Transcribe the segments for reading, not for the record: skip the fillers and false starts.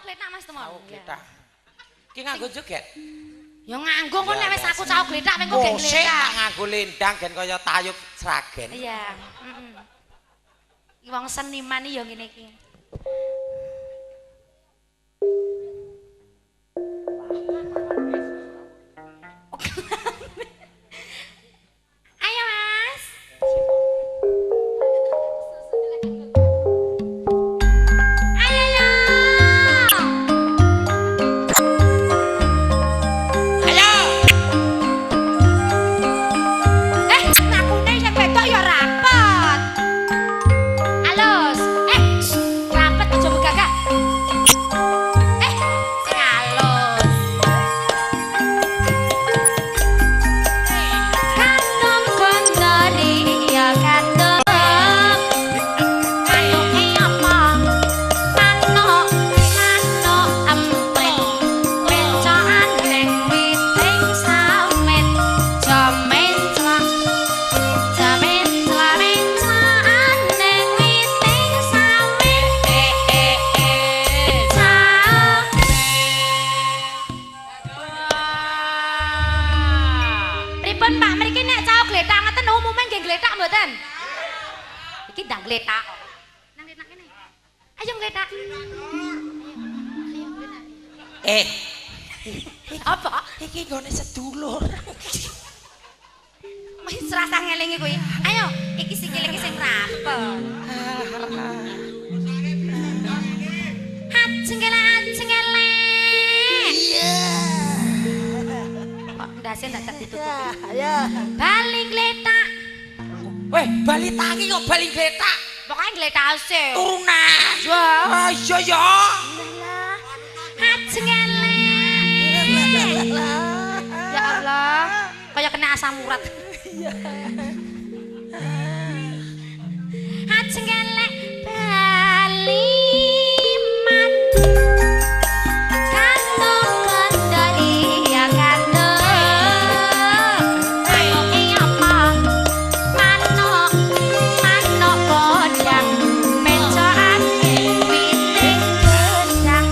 cauk gletak Mas Temon. Cauk gletak. Ki nganggo joget. Ya nganggo kok nek wis aku cauk gletak mengko gek Sik gletak. tak nganggo lendang gen kaya tayub sragen. Iya, wong seniman iki ya ngene iki. Ayo Mas. Ayo yo. Ayo. Ngakune sing wedok ya rapet. Halus. Rapet aja begagak. Sing halus. Kandung gondori ya kandung. Kandunge apa? Manuk, emping. Wecokan ning witing sawit. Jamin celak. Jamin celawing celaan ning witing sawit. Pripun Pak mriki nek cauk gletak ngeten umume nggih gletak mboten? Iki ndang gletak kok. Nang gletak kene. Ayo gletak. Ayo gletak. Apa? Iki nggone sedulur. Wis rasa ngelingi kuwi. Ayo, iki sikile iki sing rapet. Ajengele. Iya. Kok ndase ndak tak ditutupi. Ayo. Bali gletak. Weh, bali tangi kok bali gletak. Pokoke gletak sih. Turunan. Iya ya. Ajengele. Ya Allah, kaya kena asam urat. Ajengele bali mati. Kandung kendali ya kandung. Kanuke apa? Manuk kodang. Mecokan witing gedang.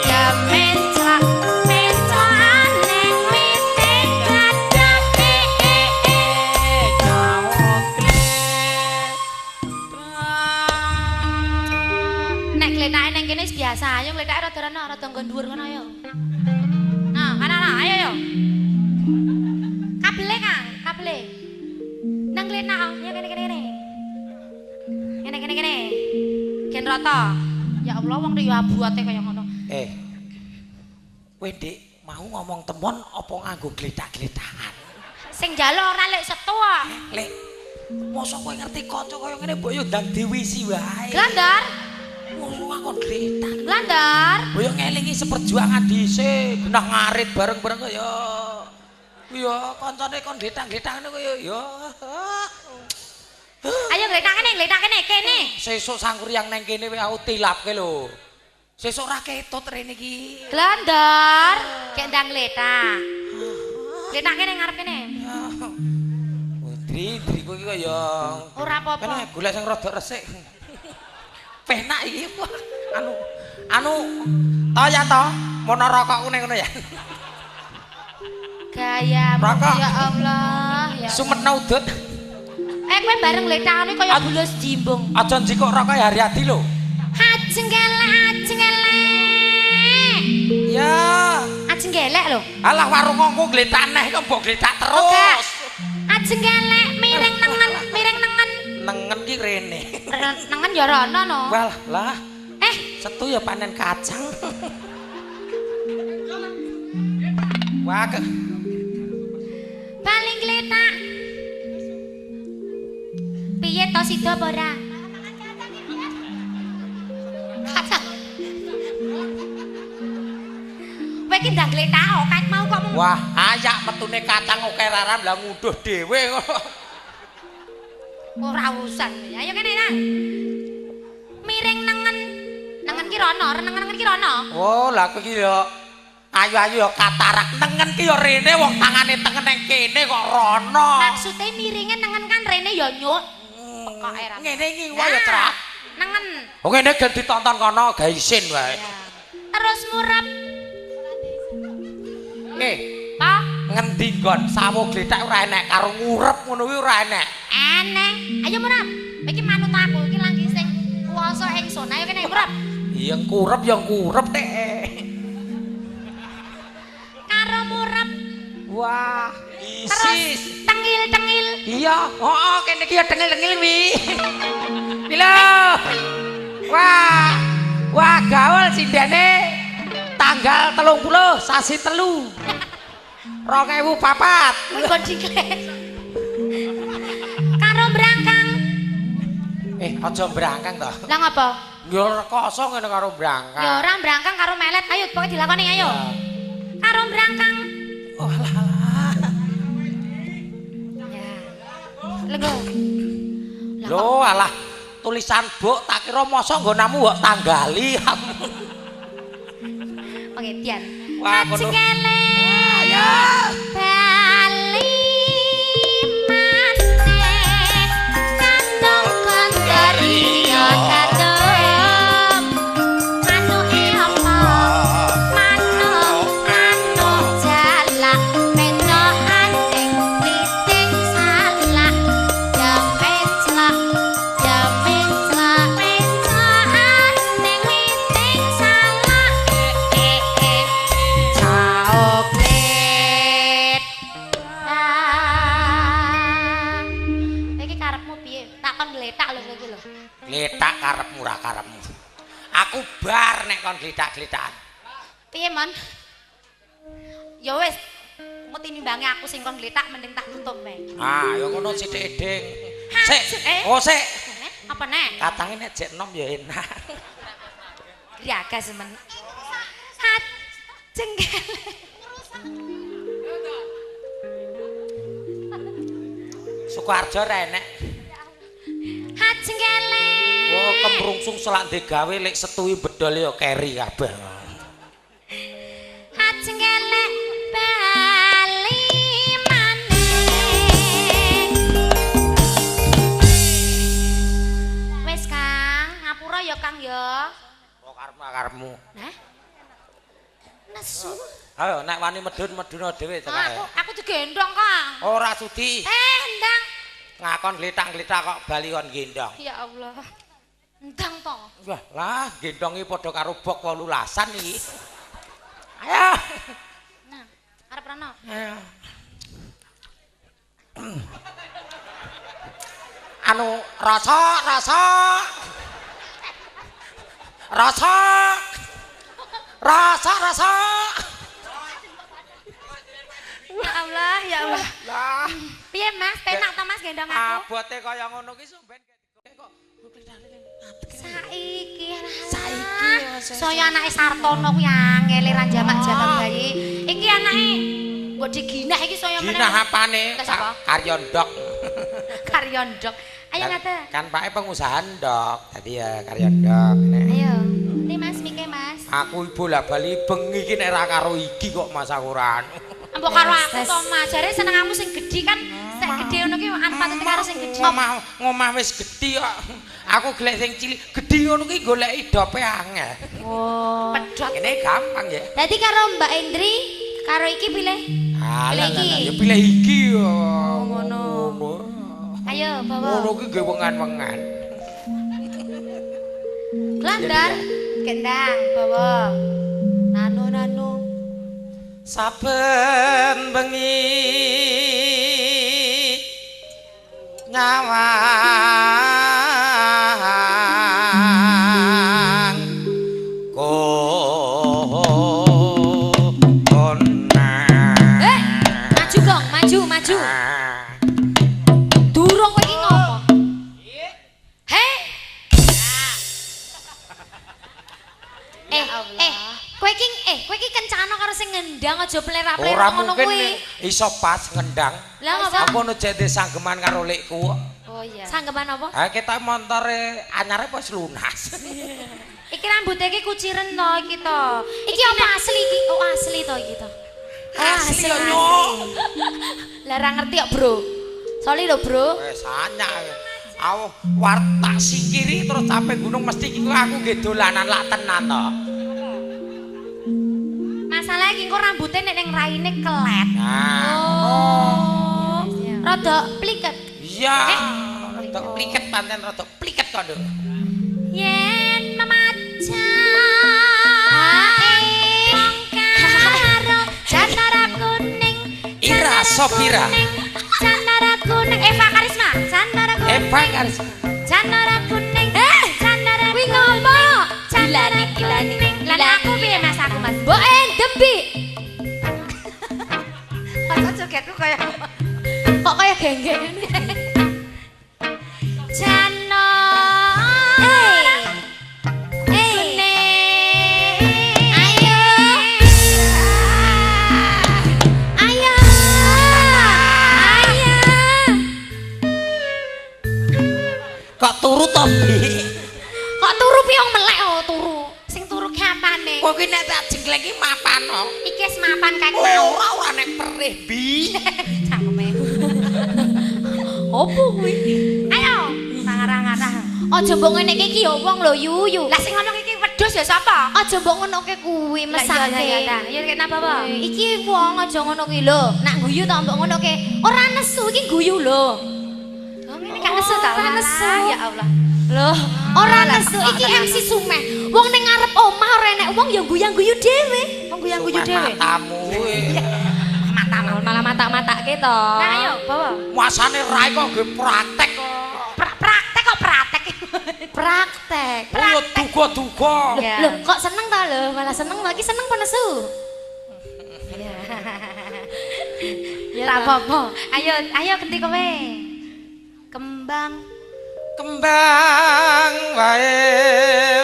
Ya mencok. Mecokan ning witing gedang. Nek gletake ning kene wis biasa, ayo gletake rada nggo dhuwur ngono ayo. Nah, ana ayo yo. Kabele Kang, kabele. Nang gletak, ayo kene. Kene. Gen rata. Ya Allah wong riyo abuate kaya ngono. Kowe Dik, mau ngomong temon apa nganggo gletak-gletakan? Sing njaluk ora lek setu kok. Lek mosok kowe ngerti kanca kaya ngene mbok yo ndang diwisi wae. Glandar, Mosok ngakon gletak. glandar. Mbok yo ngelingi seperjuangan dhisik, genah ngarit bareng-bareng kaya ya kancane kon gletak-gletak ngono kaya ya. Ayo gletak kene, kene. Sesuk sangkuriang nang kene wae aku tilapke lho. Sesuk ra ketut rene iki. Glandar, kek ndang gletak. Gletak kene ngarep kene. Dri kowe iki kaya Ora apa-apa. kene golek sing rada resik. Penak iki. Anu to ya to, mono rokokku ning ngono ya. Gayamu Rokok. ya Allah, ya. Sumetna udut. Kowe bareng gletakane kaya bulus jimbung. Aja njikuk rokok ya Haryadi lho. Ajengele. Ya. Ajenggelek lho. Alah warungku gletak neh kok mbok gletak terus. Oke. Ajenggelek miring nengen. Nengen ki rene. Nengen ya rono no. Walah, lah. Setu ya panen kacang. Wah, Paling gletak. Piye to sida apa ora? Kacang. Kowe iki ndang gletak kat mau kok mung. wah, ayak metune kacang oke raram lah nguduh dhewe kok. Ora usan. Ayo kene nang. Miring nengen. Nengen ki rono, nengen ki rono. Oh, lah kowe iki ya ayu-ayu ya katarak nengen ki ya rene wong tangane tengen nang kene kok rono. Maksude miringe nengen kan rene ya nyuk. Pekoke ra. Ngene iki wae ya, Trak. nengen. Oh ngene gen ditonton kono gawe isin wae. Ya. Terus murap. Pak, ngendi nggon sawo glethak ora enek karo ngurep ngono kuwi ora enek. Enek. Ayo murap. Iki manut aku iki lagi sing kuwasa ingsun. Ayo kene murap. Iya kurep ya kurep teh. Karo murap. Wah, isis. Tengil-tengil. Iya, heeh kene iki ya tengil-tengil wi. Pilo. Wah gaul sindene tanggal 30 sasi 3. 2004. Kuwi kon siklet. Karo brangkang. Aja brangkang to. Lah ngapa? Ya kosong ngene karo brangkang. Ya ora brangkang karo melet. Ayo pokoke dilakoni ayo. Karo brangkang. Oh alah. Ya. Lego. Loh alah tulisan buk tak kira mosok nggonamu kok tanggali. Oke, pian. Wah, ngono. Ayo. Bali maneh kandung kandari yo kadem. Anu apa? Manuk jalak pendokan ing piting salak. Jamenclak jamenclak pencokan ning piting salak. Coklet. Iki karepmu piye? Takon gletak lho iki lho. Gletak karepmu ra karepmu. Aku bar nek kon gletak-gletakan. Piye, Mon? Ya wis, mesti nimbangi aku sing kon gletak mending tak tutup wae. Ah, ya ngono sithik-sithik. Sik. Sik. Apa nek? Katange nek jek enom ya enak. Griaga semen. Hat jengkel. Sukoharjo ra enek. Hat jengkele. Oh, kemrungsung selak ndek gawe lek setuwi bedol ya keri kabeh. Hat jengkele bali maneh. Wis Kang, ngapura ya Kang ya. Kok karepmu. Nah. Nesu. Ayo nek wani medun-meduna dhewe tekae. Aku digendong Kang. Ora sudi. Ndang. Ngakon gletak-gletak kok bali kon gendong. Ya Allah. Ndang to. Wah, lah gendongi padha karo bok 18-an iki. Ayo. Nah, arep rono. Ayo. Anu rasa. Ya Allah, ya Allah. Lah, Piye Mas, penak ta Mas gendong aku? abote kaya ngono ki sumben kok. Saiki Saiki, saya anake Sartono kuwi angel ra jamak jamak bayi. Iki anake nggo diginah iki saya meneh. Ginah apane? Lah sapa? Karyon Dok. Karyon Dok. Ayo ngate. Kan pake pengusaha Dok. Dadi ya Karyon Dok. Ayo. Ini Mas mike Mas. Aku bola-bali bengi iki nek ra karo iki kok Mas aku ora anu. Mbok karo aku to Mas. Jare seneng aku sing gedhi kan. Sing gedhe ngono ki anpatete karo sing gedhi. Ngomah wis gedhi kok. Aku golek sing cilik, gedhi ngono ki goleki dope angel. Oh, pedhot. Kene gampang ya. Dadi karo Mbak Endri karo iki pilih. Alah, Pilih iki. ya pilih iki yo. Ngono. Ayo bawa. Ngono ki ge wengan-wengan. Glandar, gendang, bawa. Nano. Saben bengi nyawang Maju dong, maju. Durung kowe iki ngopo? Kowe iki kencana karo sing ngendang aja plera-plera ora ngono mungkin kuwi. iso pas ngendang. Lah ngapa? Aku ono jete sanggeman karo lekku. Oh iya. Sanggeman apa? Ha kita montore anyare wis lunas. Iki rambutnya iki kuciren to iki to. Iki apa asli iki? Oh asli to iki to. Asli yo. Lah ra ngerti kok, Bro. Soli lho, Bro. Wis anyak. Awo war tak singkiri terus sampai gunung mesti iki aku nggih dolanan lak tenan to. Masalah iki kok rambutnya ning raine kelet. Nah. Oh. Rada pliket. Iya. Rada pliket pancen rada pliket kok, Nduk. Yen memaca karo janara kuning Ira Sopira janara kuning Eva Karisma janara kuning Eva Karisma janara kuning janara kuwi ngopo gilani lan aku piye Mas aku Mas mbok dembi kok jogetku kaya kok kaya genggeng ngene jana kok turu to, Bi? Kok turu piye wong melek oh turu. Sing turu ki apane? Kok ki nek tak jengklek ki mapan kok. Iki wis mapan kae mau. Ora nek perih, Bi. Cangkeme. Opo kuwi? Ayo, ngarang-ngarang. Aja mbok ngene iki ya wong lho yuyu. Lah sing ngomong iki wedhus ya sapa? Aja mbok ngonoke kuwi mesake. Ya kenapa apa? Iki wong aja ngono kuwi lho. Nak guyu ta mbok ngonoke. Ora nesu iki guyu lho. Ini kan nesu ta? Ora nesu. Ya Allah. Loh, ora nesu iki MC Sumeh. Wong ning ngarep omah ora enek wong ya guyang-guyu dhewe. Wong guyang-guyu dhewe. Matamu. Mata malah mata-matake to. Nah ayo, bawa. Masane rai kok nggih praktek kok. Praktek kok praktek. Praktek. Oh, duga-duga. Loh, kok seneng ta lho? Malah seneng lagi seneng apa nesu? Ya tak apa-apa. Ayo ganti kowe. Kembang wae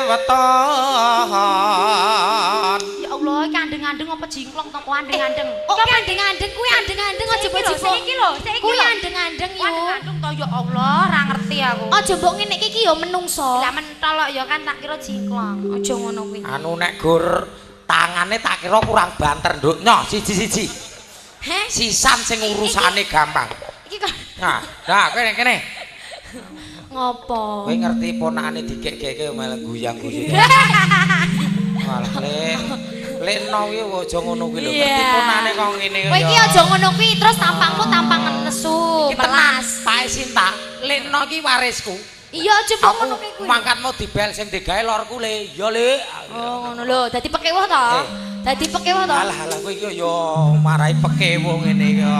weton. ya Allah iki andeng-andeng apa jingklong to kok andeng-andeng oh andeng-andeng kuwi andeng-andeng aja mbok jipuk iki lho kuwi andeng-andeng yo andeng to ya Allah ora ngerti aku aja mbok ngene iki ya menungso lah mentolok ya kan tak kira jingklong aja ngono kuwi Anu nek gur tangane tak kira kurang banter nduk nyoh siji-siji sisan sing urusane gampang iki kok nah kene ngopo kowe ngerti ponakane dikek-keke malah guyang-guyu malah lek no kuwi aja ngono kuwi lho ngerti ponakane kok ngene kowe iki aja ngono kuwi terus tampangmu tampang nesu melas Pak Sinta lek no iki warisku iya aja ngono kuwi mangkatmu dibel sing digawe lorku le ya le oh ngono lho dadi pekewuh to dadi pekewuh to alah kowe iki ya marai pekewuh ngene ya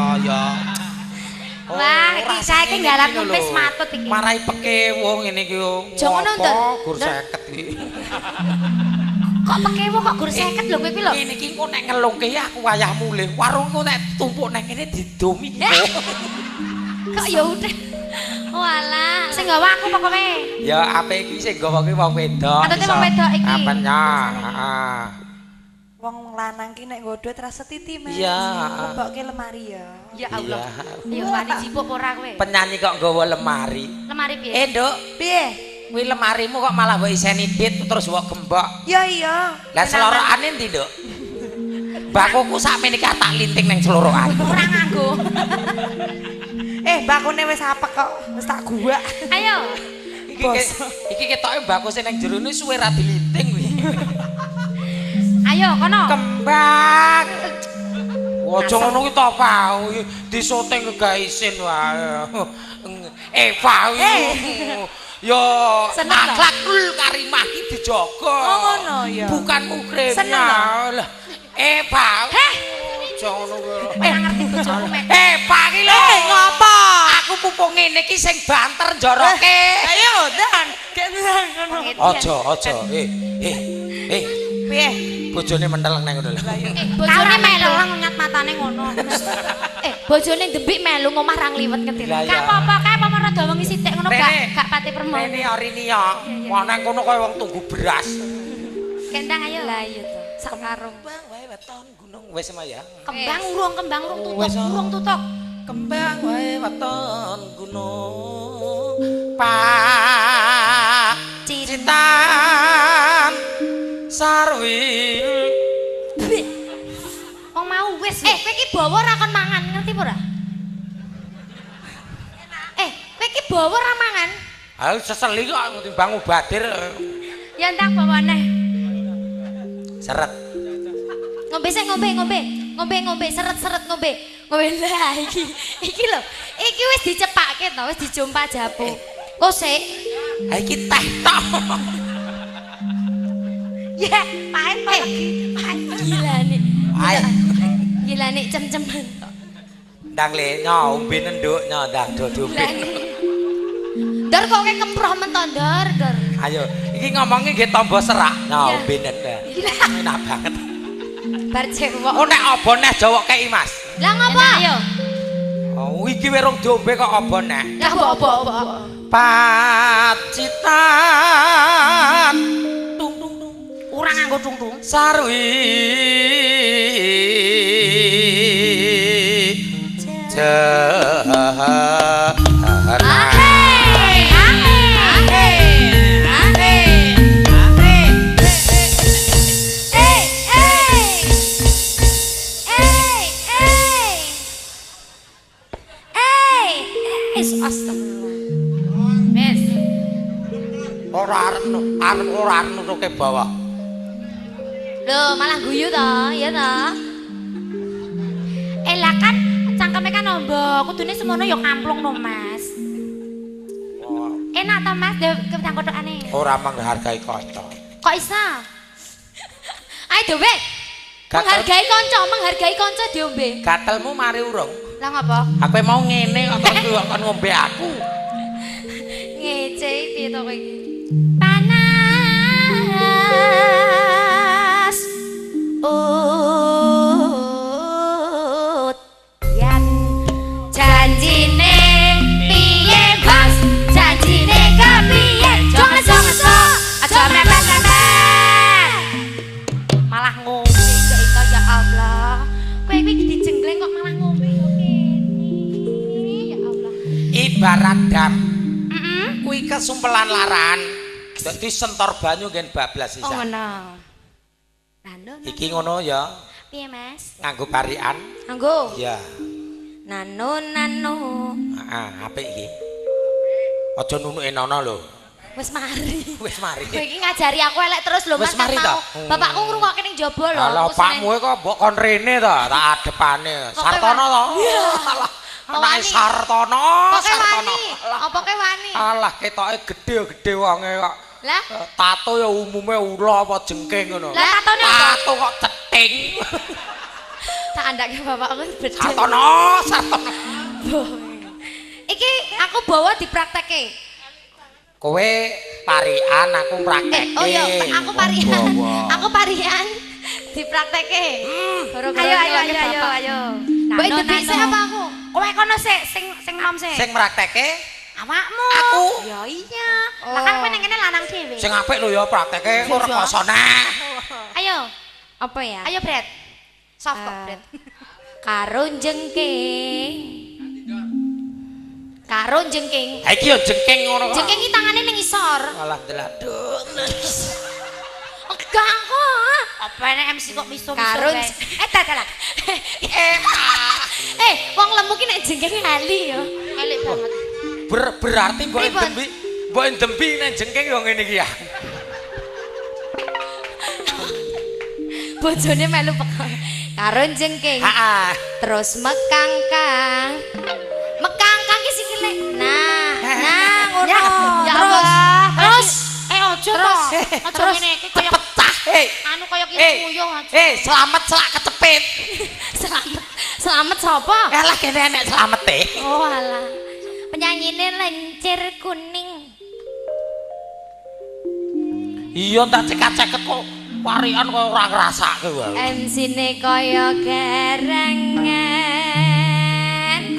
wah, iki saiki nggalan kumpis matut iki. Marai pekewuh ngene iki yo. Jangan nonton. Gur 50 iki. Kok pekewuh kok gur 50 lho kowe iki lho. Ngene iki engko nek ngelungke aku wayah mulih. Warungku nek tumpuk nang kene didomi. Kok ya udah. Walah, sing gawa aku apa kowe? Ya apik iki sing gawa kuwi wong wedok. Atete wong wedok iki. Apen ya, heeh. Wong lanang ki nek nggodhot ra setiti men. Iya. Kebokke lemari ya. Ya Allah. Ya wani jipuk ora kowe. Penyanyi kok nggawa lemari. Lemari piye? Nduk, Piye? kuwi lemarimu kok malah mbok iseni dit terus mbok gembok. Ya iya. Lah selorokane ndi, Nduk? Bakuku sakmene iki tak linting ning selorokan. Ora nganggo. Bakune wis apek kok, wis tak guwak. Ayo. Iki ketoke mbakuse ning jerone suwe ra dilinting kuwi. Ayo kono. Kembang. Aja ngono kuwi to, Pak. Disoting kegaisin wae. Eva yo akhlakul karimah iki dijaga. Oh ngono ya. Bukan mukrimnya. Lah Eva. Aja ngono kuwi. Ngerti bojomu mek. Eva iki lho. Ngopo? Aku pupuk ngene iki sing banter njoroke. Ayo, Dan. Gek ngono. Aja. Piye? Bojone menteleng nang ngono lho. Bojone melu ngat matane ngono. Bojone ndembik melu ngomah ra ngliwet ketir. Gak apa-apa kae apa rada wengi sithik ngono gak pati permo. Rene Orini ya. Wah nang kono kaya wong tunggu beras. Gendang ayo. Lah iya to. Sak karung. Kembang wae weton gunung wis ya. Kembang urung tutuk. Kembang wae weton gunung. Pak Cintan Sarwi. Wong mau wis. Kowe iki bawa ora kon mangan, ngerti ora? Kowe iki bawa ora mangan. Ayo seseli kok timbang mubadir. Ya entak bawa neh. Seret. Ngombe sik ngombe seret ngombe lah iki lho iki wis dicepake to wis dijumpa japo kok sik Ha iki teh tok. ya pahit gila nih cem-cemen tok Ndang le nyombe nduk ndang dodobin. Ndar kok kayak kemproh men to ndar Ayo iki ngomongnya nggih tombo serak nyombe nduk. Enak banget. bar cewek Oh nek apa neh jawok kei Mas. lah ngapa ayo Oh iki werung diombe kok apa neh. lah apa Pacitan tung urang nganggo tung sarwi ora arep nutuke bawah. Loh, malah guyu toh, ya toh. Lah kan cangkeme kan ombo, kudune semono ya kamplung no, Mas. Enak toh, Mas, kepang kothokane. Ora menghargai kanca. Kok iso? Ayo dhewe. Menghargai kanca diombe. Gatelmu mari urung. Lah ngapa? Aku mau ngene kok kon ngombe aku. Ngece piye to kowe iki? Panas yan janjine piye Bos janjine kepiye jongeso aja mepet-mepet malah ngombe kok ya Allah kowe iki dijengleng kok malah ngombe yo kene ya Allah Ibarat dam kuwi kesumpelan laran dadi sentor banyu nggen bablas oh sisan. ngono Iki ngono ya piye Mas nganggo barikan. nganggo Iya. nano Heeh, apik iki. Aja nunuke nono lho. wis mari Wis mari. kowe iki ngajari aku elek terus lho Mas Wis mari mau. ta? Bapakku ngrungokke ning jaba lho Lah aku pakmu kok mbok kon rene to tak adepane. Sartono to. Alah. Anake Sartono, Sartono. Apa ke wani? Alah ketoke gedhe-gedhe wonge kok. Lah, tato ya umume ula apa jengking ngono. Lah tatone apa? Tato kok ceting. Tak andake bapakku bedhe. Sartono, Sartono. Iki aku bawa dipraktekke. Kowe parian aku praktekke. Oh iya, aku parian. Aku parian dipraktekke. Ayo. Mbok ndebise apa aku? Kowe kono sik sing nom sik. Sing praktekke awakmu. Aku. Ya iya. Lah kan kowe ning kene lanang dhewe. Sing apik lho ya praktekke ora kosone. Ayo. Apa ya? Ayo, Bret. Soft kok, Bret. Karo jengking. Karo jengking. Ha iki ya jengking ngono kok. Jengking iki tangane ning isor. Alah deladuk. Enggak kok. Apa nek MC kok miso-miso Karo dadah. Wong lemu ki nek jengking ali ya. Elik banget. Berarti mbok ndembi nek jengking yo ngene iki ya. Bojone melu pekon. Karo jengking. Heeh. Terus mekangkang. Mekangkang ki sikile. Nah, ngono. Ya Allah. Terus ojo to. Ojo ngene iki koyo pecah. Anu koyo kuyuh aja. Selamat selak kecepit. Selamat sapa? Alah kene enek selamete. Oh alah. Penyanyine lencir kuning. Iya tak ceket-ceket kok warian kok ora ngrasake wae. MC-ne kaya garangan.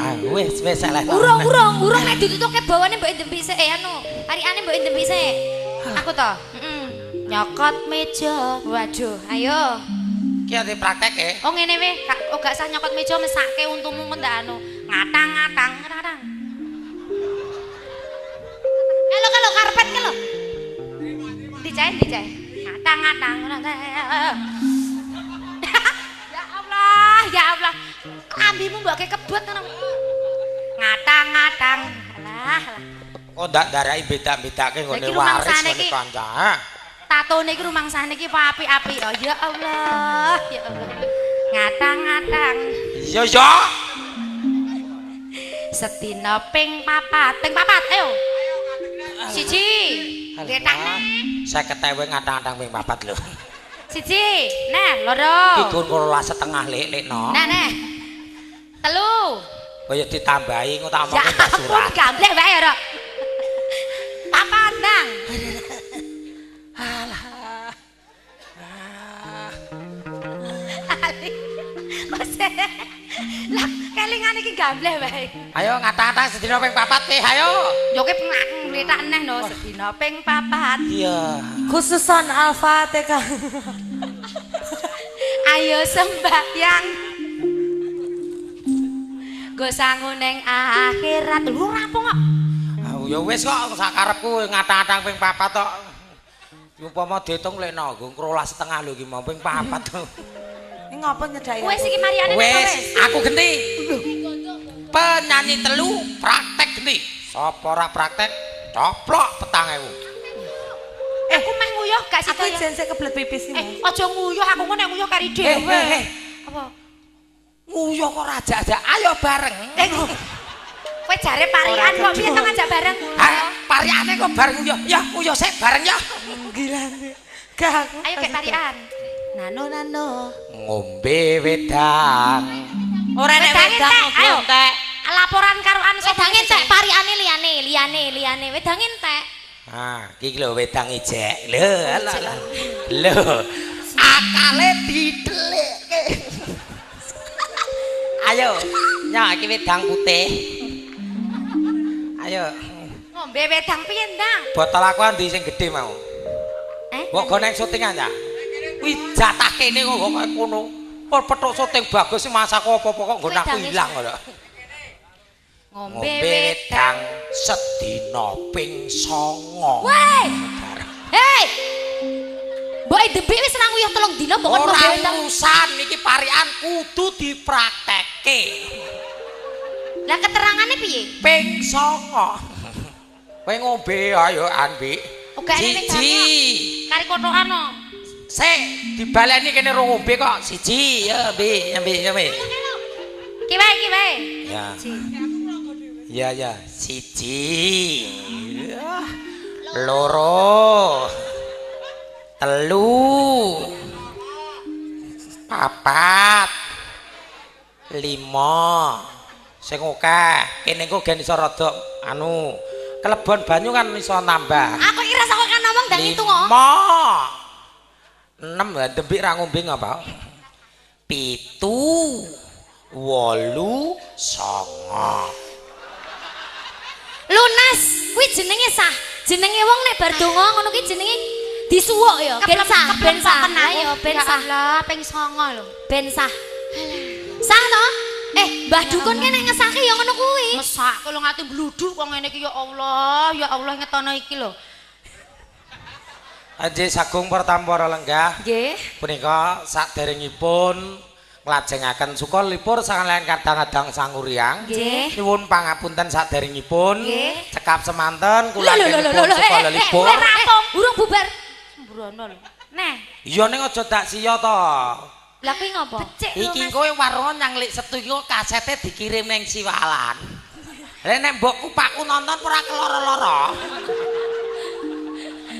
Ah wis eleh. Urung nek ditutuke bawane mbok ndempi sik anu. Arikane mbok ndempi sik. Aku to. Nyokot meja. Waduh, ayo. Ki ati praktekke. Oh ngene weh, gak usah nyokot meja mesake untumu ngendak anu. Ngatang-ngatang. Kalau karpet ke lo. Dijahit. Ngatang-ngatang. Ya Allah. Klambimu mbok kebot ngono. Ngatang-ngatang. Alah. Kok ndak darai beda-bedake nggone Iki waris rumangsane ngene iki. kanca. Tatone iki rumangsane iki apik-apik. Oh ya Allah, ya Allah. Ngatang-ngatang. Iya ya. Sedina ping papat. Ping papat, ayo. Siji. Gletakne. 50.000 ngatang-ngatang ping 4 lho. Siji. Nah, loro. Iki gur 12,5 lek no. Nah. Telu. Kaya ditambahi engko tak Ya omongke Mbak ampun, Surat. gamblek wae ora. Papat, Nang. Lah, kelingan iki gamblek wae. Ayo ngatang-ngatang sedina ping 4 ki, ayo. Yo ki ngletak neh no sedina ping papat. Iya. Khususon Al-Fatihah. Ayo sembahyang. Go sangu ning akhirat. Lho rampung kok. Ya wis kok sakarepku ngatang-ngatang ping 4 tok. Upama diitung lek no, nggo 12,5 lho iki mau ping 4. Ini ngapa nyedaki? Wis iki Mariane Wis, aku genti. Penyanyi telu praktek genti. Sapa ora praktek, coplok 4.000. Aku meh nguyuh gak Aku sida. ijen sik kebelet pipis iki. Aja nguyuh, aku ngono nguyuh kari dhewe. Apa? Nguyuh kok rajak-ajak, ayo bareng. Kowe jare parian kok piye to ngajak bareng? Ayo, pariane kok bareng nguyuh. Ya, nguyuh sik bareng ya. Gila nih. Gak aku. Ayo kayak parian. Nano. Ngombe wedang. Ora nek Wedange, wedang Tek, ayo. entek. Laporan karo anu Wedange entek pariane liyane. Wedange entek. Ah, iki lho wedang ijek. Lho. Akale didelikke. Ayo, nyok iki wedang putih. Ayo. ngombe wedang piye, Ndang? Botol aku ndi sing gedhe mau. Mbok go nang syutingan ya. Kuwi jatah kene kok kaya ngono. Kok petuk syuting bagus masak apa-apa kok nggon aku ilang kok. Ngombe Ngombe wedang sedina ping 9. Woi. Hei. Mbok debik wis nang uyuh 3 dina mbok ngombe Ora wedang. urusan iki parian kudu dipraktekke. Lah keterangane piye? Ping 9. Kowe ngombe ayo Anbi. Siji. Kari kotokan no. Sik dibaleni kene ro ngombe kok. Siji ya Ambi. Ki wae. Ya. Ya. Siji. Loro. Telu. Papat. 5. Sing akeh. Kene engko gen iso rada anu kelebon banyu kan iso nambah. Aku kira sok kan ngomong ndang itu kok. 6 lah dembik ra ngombe ngapa? 7 8 9. Lunas, kuwi jenenge sah. Jenenge wong nek bar donga ngono kuwi jenenge disuwuk ya. Ben sah. Ayo ben sah. Lah ping 9 lho. Ben sah. Sah to? Mbah Dukun ki nek ngesake ya ngono kuwi. Mesak kalau ngati bluduk kok ngene iki ya Allah ngetono iki lho. Anje sagung pertampara lenggah. Nggih. Punika saderengipun nglajengaken suka lipur sangalan kadang-kadang sanguriang. Nggih. Nyuwun pangapunten saderengipun. Nggih. Cekap semanten kula nginepun suka lipur. Rampung, burung bubar. Sembrono lho. Neh, Iya ning aja dak siya to. lah kuwi ngopo? Becik lho, Iki Mas. kowe warung nyang lik Setu iki kasete dikirim ning Siwalan. Lah nek mbokku pakku nonton ora keloro-loro.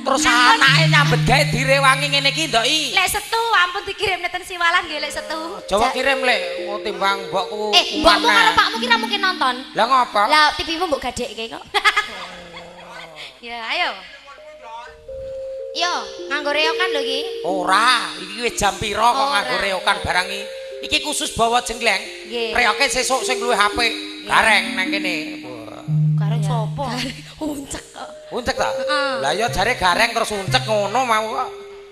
Terus anake nyambet gawe direwangi ngene iki ndoki. Lek Setu ampun dikirim neten Siwalan nggih lek Setu. Coba kirim lek timbang mbokku. Mbokmu karo pakmu ki ra mungkin nonton. Lah ngopo? Lah TV-mu mbok gadekke kok. Ya, ayo. Yo, nganggo reokan lho iki. Ora, iki wis jam pira kok Ora. nganggo reokan barang iki. Iki khusus bawa jengleng. Nggih. Reoke sesuk sing luwih apik. Gareng nang kene. Gareng sapa? Uncek kok. Uncek ta? Lah ya jare gareng terus uncek ngono mau kok.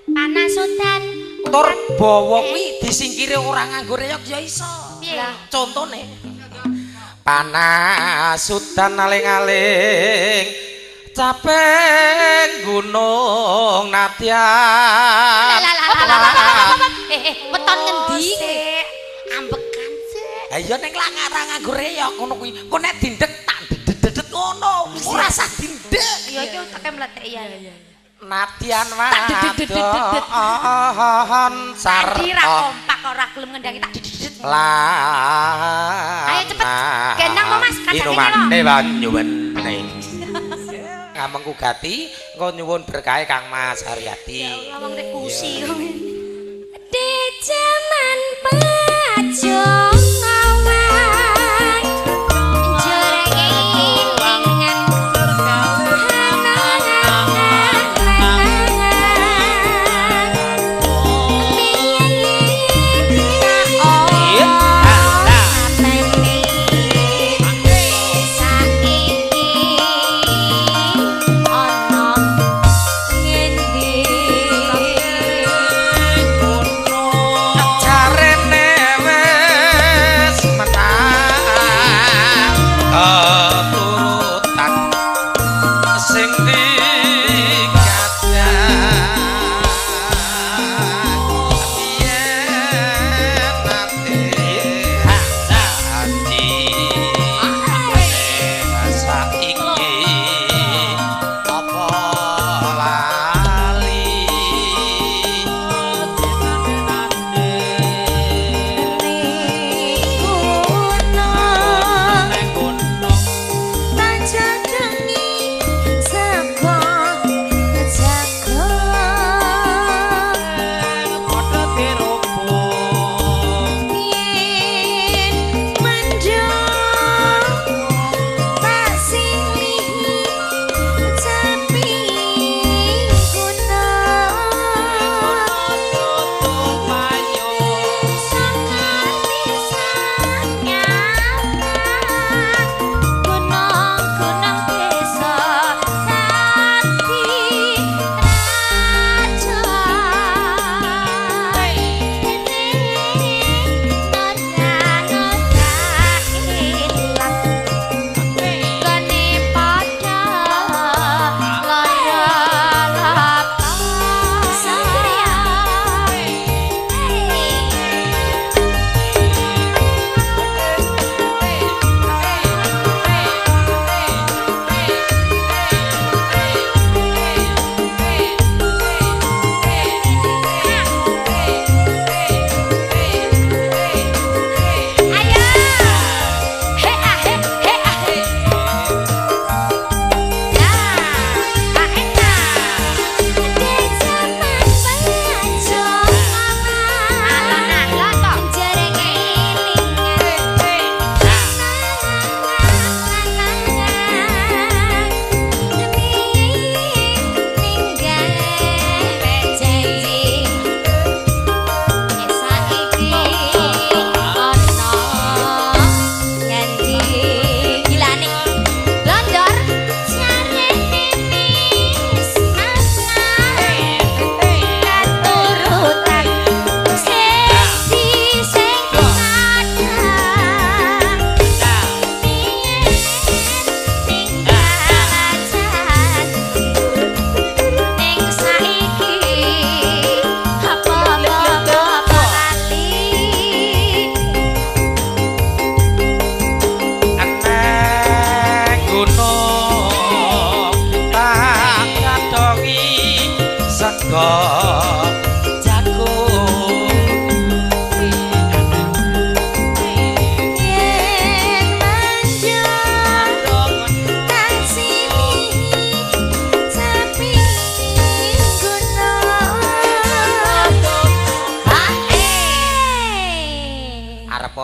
Panas udan. Tur bawa kuwi disingkire ora nganggo reok ya iso. Piye? Contone. Panas udan aling-aling capek gunung nadyan. Weton ngendi? Ambekan sih. Ha iya ning langar nganggo reok ngono kuwi. Kok nek dindek tak dedet ngono. Ora rasa dindek. Iya iki uteke mletek iya. Nadyan wadon Sardi ra sarta kompak ora gelem ngendangi tak dididet. lan Ayo cepet gendang mo Mas kadangane irumane banyuwene ngamengku gati engko nyuwun berkahe Kang Mas Haryati Ya Allah wong rek kusi Di jaman pacong awan Jorenge ilingan jarene wis menang keturutan sing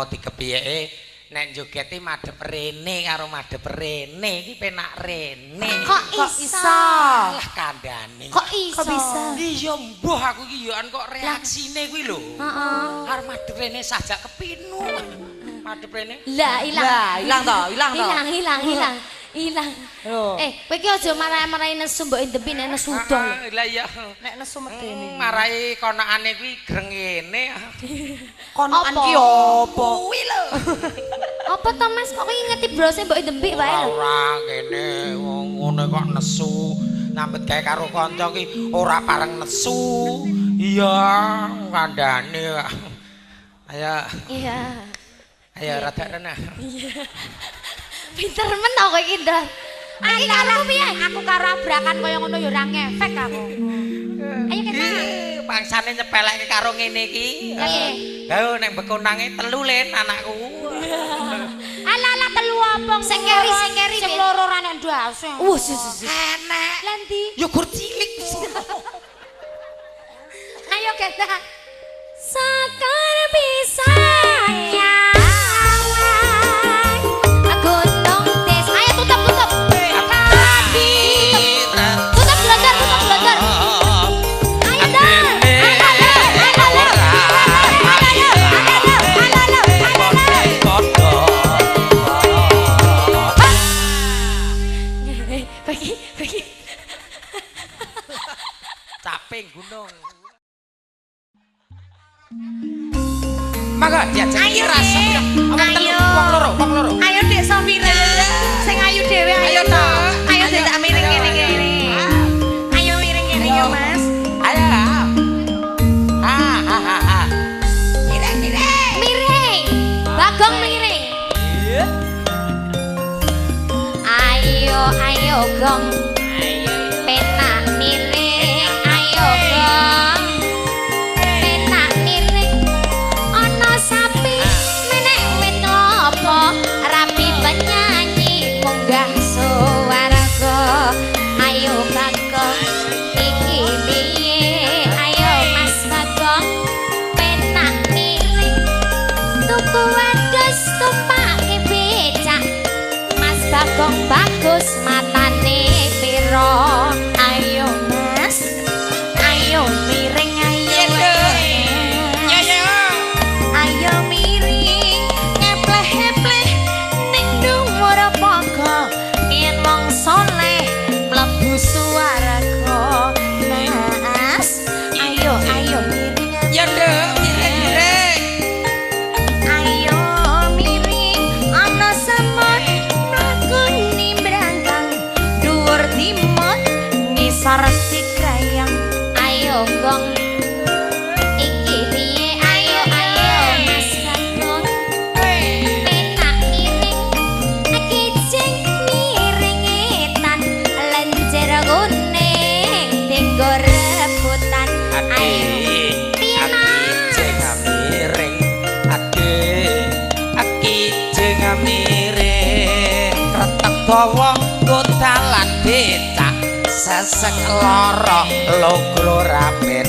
dikepiyeke nek jogete madhep rene karo madhep rene iki penak rene. Kok iso? Lah kandhane. Kok iso? Kok bisa? Iya mbuh aku iki yo kok reaksine kuwi lho. Heeh. Karo madhep rene sajak kepinu. Madhep rene. Lah ilang to, ilang to. Ilang. Lho. Kowe iki aja marahi nesu mbok endepi nek nesu udo. Lah iya. Nek nesu medeni. Marahi konakane kuwi grengene. Konokan ki opo? Kuwi lho. Apa to Mas kok ngingeti brose mbok endepi wae lho. Ora kene wong ngene kok nesu. Nyambet gawe karo kanca ki ora pareng nesu. Iya, kandhane. Ayo. Iya. Ayo rada rene. Pinter men to kowe iki, Ndar. Alalah piye? Aku karo abrakan kaya ngono ya ora ngefek aku. Ayo kita. Bangsane nyepelekke karo ngene iki. Lah nek bekonange telu len anakku. Alalah telu apa? Sing keri Sing loro ra nek ndas. Enek. Lendi. Yo gur cilik. Ayo kita. Sakar bisa ya. Gunung des. Ayo tutup. Tutup belajar. Ayo dah. Bagi. Caping gunung. Maka diajak rasa. Wong loro. Ayo Dek Safira. Sing ayu dhewe Ayo ta. Ayo Dek tak miring kene. Ayo miring kene yo Mas. Ayo. Ha. Miring. Bagong miring. Ayo gong. Penak miring. Ayo gong. Penak miring. Ono sapi menek wit klopo. Rapi penyanyi munggah suaraga. Ayo Bagong. Iki piye? Ayo Mas Bagong. Penak miring. Tuku wedhus tumpake becak. Mas Bagong bagus matane piro. Ayo Mas. Ayo miring ayo miring ngepleh-epleh ning dhuwur paga yen wong saleh mlebu swarga. Mas ayo miring ayo miring ana semut mlakune brangkang dhuwur timut ngisor sikrayang. Ayo gong iki piye? Ayo Mas Bagong. Penak miring kijing miring etan lenjer kuning dinggo rebutan. Ayo piye Mas? Kijing miring kretek dawa kotalan becak sesek lara logro rapet